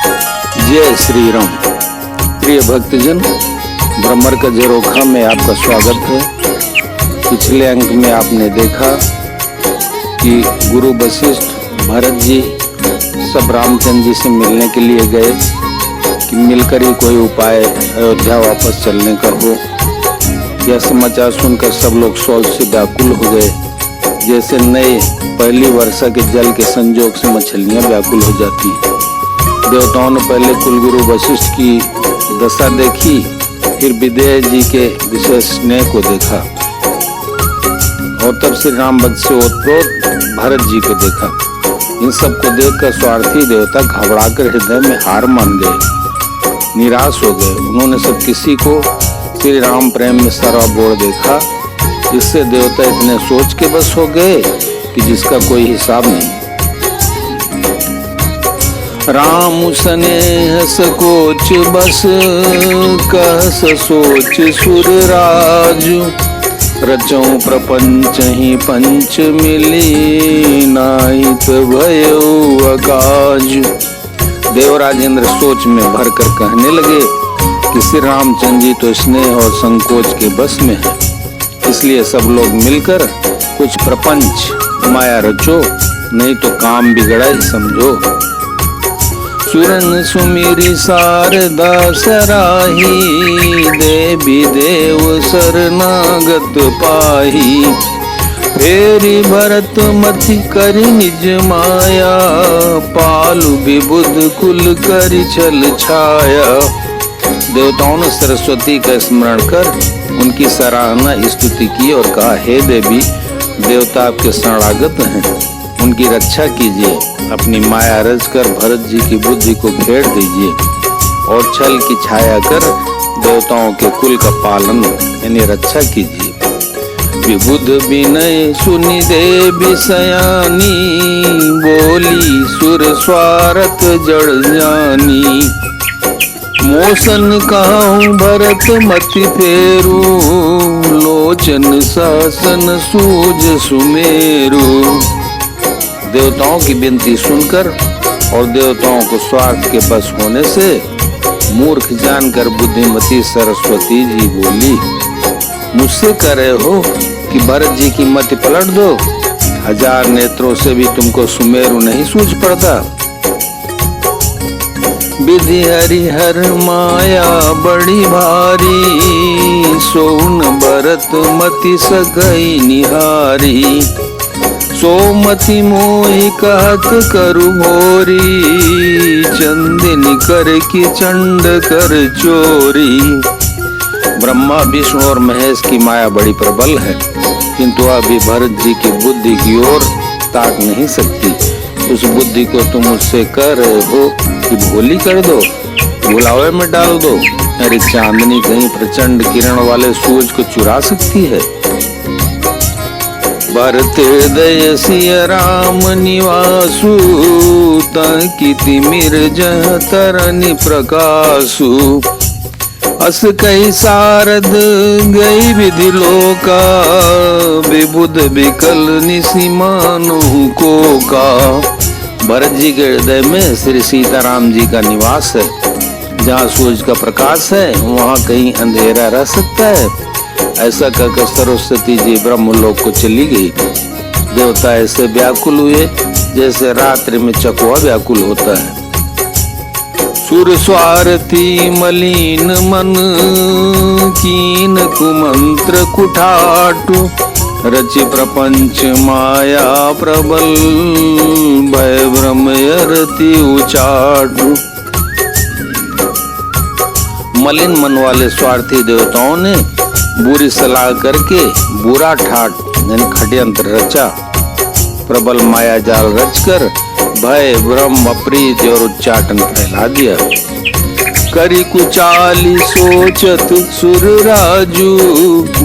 जय श्री राम। प्रिय भक्तजन, भ्रमर का झरोखा में आपका स्वागत है। पिछले अंक में आपने देखा कि गुरु वशिष्ठ भरत जी सब रामचंद्र जी से मिलने के लिए गए कि मिलकर ही कोई उपाय अयोध्या वापस चलने का हो। यह समाचार सुनकर सब लोग शोक से व्याकुल हो गए, जैसे नए पहली वर्षा के जल के संजोग से मछलियां व्याकुल हो जाती हैं। देवताओं ने पहले कुलगुरु वशिष्ठ की दशा देखी, फिर विदेह जी के विशेष स्नेह को देखा और तब श्री राम भक्त से ओतप्रोत भरत जी को देखा। इन सबको देखकर स्वार्थी देवता घबराकर हृदय में हार मान गए, निराश हो गए। उन्होंने सब किसी को श्री राम प्रेम में सराबोर देखा। इससे देवता इतने सोच के बस हो गए कि जिसका कोई हिसाब नहीं। राम स्नेह सकोच बस कहस सोच सुर राजू, रचौ प्रपंच ही पंच मिली नाहित भयो अकाजु। देवराज इंद्र सोच में भरकर कहने लगे कि श्री रामचंद्र जी तो स्नेह और संकोच के बस में है, इसलिए सब लोग मिलकर कुछ प्रपंच माया रचो, नहीं तो काम बिगड़ा ही समझो। सुरन सुमिरी शारदा सराही, देवी देव शरणागत पाही। फेरी भरत मति करि निज माया, पालु विबुध कुल करि छल छाया। देवताओं ने सरस्वती का स्मरण कर उनकी सराहना स्तुति की और कहा, हे देवी, देवता आपके शरणागत हैं, उनकी रक्षा कीजिए। अपनी माया रच कर भरत जी की बुद्धि को फेर दीजिए और छल की छाया कर देवताओं के कुल का पालन यानी रक्षा कीजिए। विबुध विनय सुनि देवी सयानी, बोली सुर स्वार्थ जड़ जानी। मोसन कहूँ भरत मति फेरू, लोचन शासन सूझ सुमेरु। देवताओं की विनती सुनकर और देवताओं को स्वार्थ के बस होने से मूर्ख जानकर बुद्धिमती सरस्वती जी बोली, मुझसे कह रहे हो कि भरत जी की मति पलट दो? 1000 नेत्रों से भी तुमको सुमेरु नहीं सूझ पड़ता। विधि हरिहर माया बड़ी भारी, सोन भरत मति सकई निहारी। सोमति मोहि कहत करु भोरी, चंदिनी कर की चंड कर चोरी। ब्रह्मा विष्णु और महेश की माया बड़ी प्रबल है, किंतु अभी भरत जी की बुद्धि की ओर ताक नहीं सकती। उस बुद्धि को तुम मुझसे कह रहे हो कि भोली कर दो, भुलावे में डाल दो। अरे चांदनी कहीं प्रचंड किरण वाले सूरज को चुरा सकती है? भरत हृदय सिय राम निवासु, तंकिति मिर्जह तरनि प्रकाशु। अस कई सारद गई विधि लोका, विबुध विकल निसिमानु को का। भरत जी के हृदय में श्री सीताराम जी का निवास है। जहाँ सूरज का प्रकाश है वहाँ कहीं अंधेरा रह सकता है? ऐसा कहकर सरस्वती जी ब्रह्मलोक को चली गई। देवता ऐसे व्याकुल हुए जैसे रात्रि में चकवा व्याकुल होता है। सुर स्वार्थी मलिन मन, कीन कुमंत्र कुठाटु। रचि प्रपंच माया प्रबल, भय भ्रम यरति उचाटु। मलिन मन वाले स्वार्थी देवताओं ने बुरी सलाह करके बुरा ठाट यानी षड्यंत्र रचा। प्रबल माया जाल रचकर भय भ्रम अप्रीति और उच्चाटन फैला दिया। करी कुचाली सोचत सुर राजू,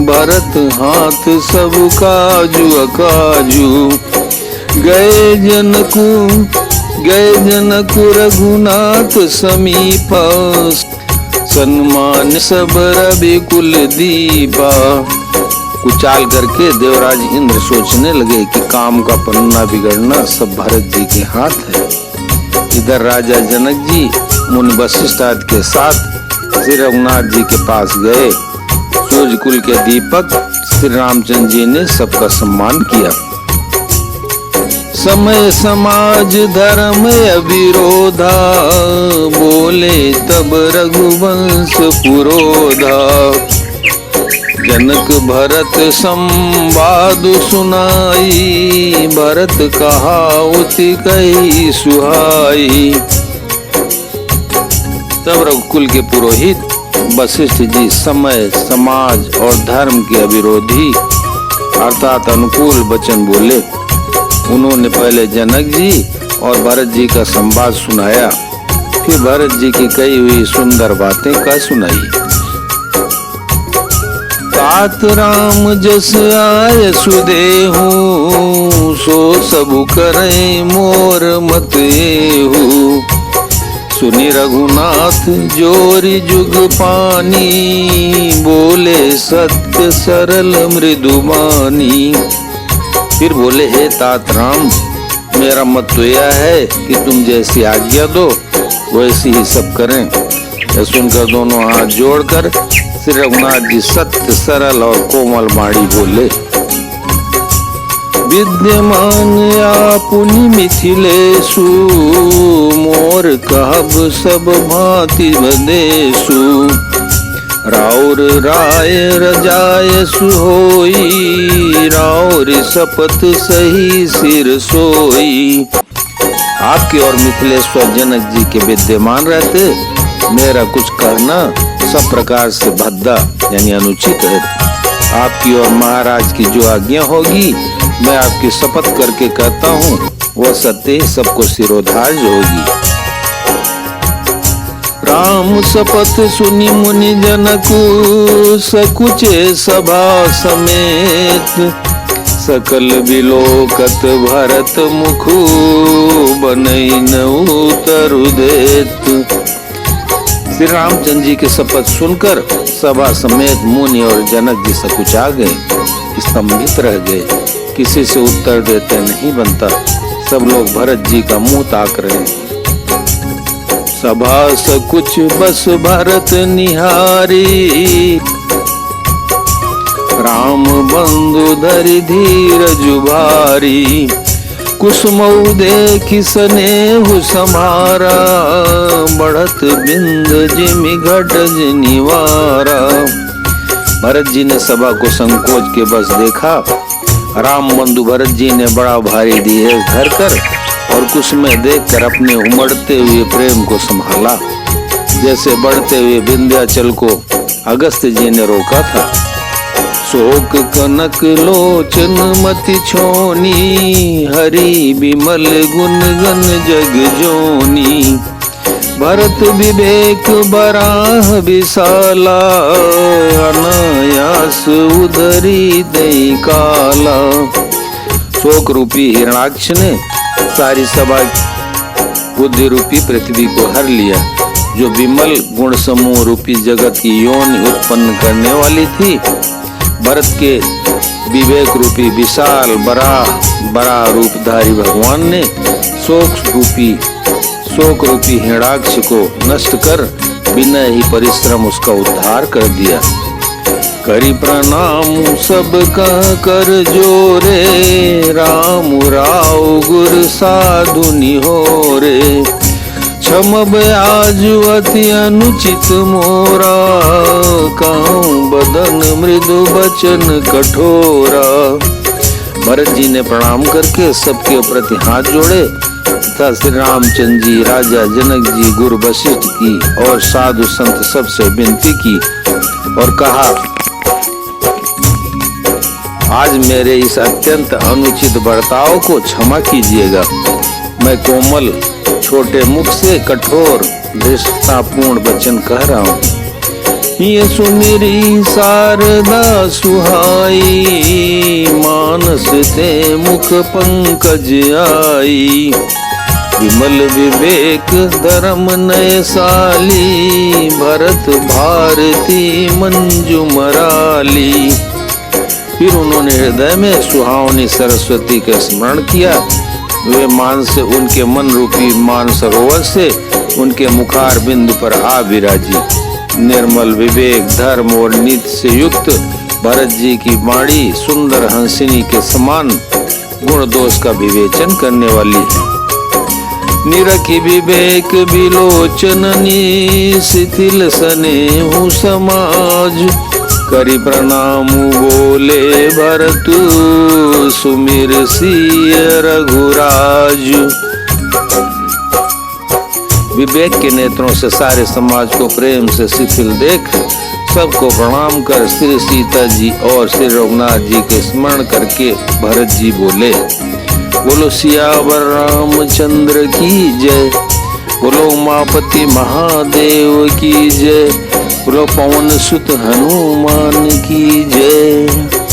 भरत हाथ सब काजू अकाजू। गए जनकु रघुनाथ समीप, सन्मान सब रवि कुल दीपा। कुचाल करके देवराज इंद्र सोचने लगे कि काम का पन्ना बिगड़ना सब भरत जी के हाथ है। इधर राजा जनक जी मुनि वशिष्ठ आदि के साथ श्री रघुनाथ जी के पास गए। सूर्य कुल के दीपक श्री रामचंद्र जी ने सबका सम्मान किया। समय समाज धर्म अविरोधा, बोले तब रघुवंश पुरोधा। जनक भरत संवाद सुनाई, भरत कहावत कही सुहाई। तब रघुकुल के पुरोहित वशिष्ठ जी समय समाज और धर्म के अविरोधी अर्थात अनुकूल वचन बोले। उन्होंने पहले जनक जी और भरत जी का संवाद सुनाया, फिर भरत जी की कही हुई सुंदर बातें का सुनाई। तात राम जस आय सुदेहु, सो सबु करे मोर मत एहु। सुनि रघुनाथ जोरि जुग पानी, बोले सत्य सरल मृदुबानी। फिर बोले, हे तात राम, मेरा मत तो यह है कि तुम जैसी आज्ञा दो वैसी ही सब करें। यह सुनकर दोनों हाथ जोड़कर श्री रघुनाथ जी सत्य सरल और कोमल वाणी बोले। विद्यमान आपुनि मिथिलेषु, मोर कहब सब भांति बदेषु। राउर राय रजायसु होई, राउर शपथ सही सिर सोई। आपकी और मिथिलेश्वर जनक जी के विद्यमान रहते मेरा कुछ करना सब प्रकार से भद्दा यानी अनुचित है। आपकी और महाराज की जो आज्ञा होगी मैं आपकी शपथ करके कहता हूँ वह सत्य सबको सिरोधार्य होगी। राम शपथ सुनि मुनि जनकु, सकुचे सभा समेत। सकल बिलोकत भरत मुखु, बनई न उतरु देत। श्री रामचंद्र जी के शपथ सुनकर सभा समेत मुनि और जनक जी सकुचा गए, स्तंभित रह गए, किसी से उत्तर देते नहीं बनता। सब लोग भरत जी का मुंह ताक रहे। सभा सकुच बस भरत निहारी, राम बंधु धरि धीरज भारी। कुसुमऊ देखि स्नेहु समारा, बढ़त बिंद जिमि घटज निवारा। भरत जी ने सभा को संकोच के बस देखा। राम बंधु भरत जी ने बड़ा भारी देह धरकर और कुछ में देखकर अपने उमड़ते हुए प्रेम को संभाला, जैसे बढ़ते हुए विंध्याचल को अगस्त्य जी ने रोका था। शोक कनक लोचन मति छोनी, हरि विमल गुण गन जग जोनी। भरत विवेक बराह विशाला, अनायास उधरी दई काला। शोक रूपी हिरणाक्ष ने सारी सभा बुद्धि रूपी पृथ्वी को हर लिया, जो विमल गुण समूह रूपी जगत की योनि उत्पन्न करने वाली थी। भरत के विवेक रूपी विशाल बराह रूपधारी भगवान ने शोक रूपी हिरणाक्ष को नष्ट कर बिना ही परिश्रम उसका उद्धार कर दिया। करी प्रणाम सब कह कर जोरे, राम राव गुर साधु निहोरे। क्षमब आज अति अनुचित मोरा, कहूँ बदन मृदु बचन कठोरा। भरत जी ने प्रणाम करके सबके प्रति हाथ जोड़े तथा श्री रामचंद्र जी, राजा जनक जी, गुरु वशिष्ठ की और साधु संत सबसे विनती की और कहा, आज मेरे इस अत्यंत अनुचित बर्ताव को क्षमा कीजिएगा। मैं कोमल छोटे मुख से कठोर धृष्टतापूर्ण वचन कह रहा हूँ। ये सुमिरी शारदा सुहाई, मानस ते मुख पंकज आई। विमल विवेक धर्म नयसाली, भरत भारती मंजू मराली। फिर उन्होंने हृदय में सुहावनी सरस्वती का स्मरण किया। वे मान से उनके मन रूपी मान सरोवर से उनके मुखार बिंदु पर आ विराजी। निर्मल विवेक, धर्म और नीति से युक्त भरत जी की वाणी सुंदर हंसिनी के समान गुण दोष का विवेचन करने वाली है। निरखी विवेक विलोचननी, शिथिल स्नेहु समाज, करी प्रणाम बोले भरत, सुमिर सिय रघुराज। विवेक के नेत्रों से सारे समाज को प्रेम से शिथिल देख सबको प्रणाम कर श्री सीता जी और श्री रघुनाथ जी के स्मरण करके भरत जी बोले, बोलो सियावर रामचंद्र की जय, बोलो उमापति महादेव की जय, बोलो पवन सुत हनुमान की जय।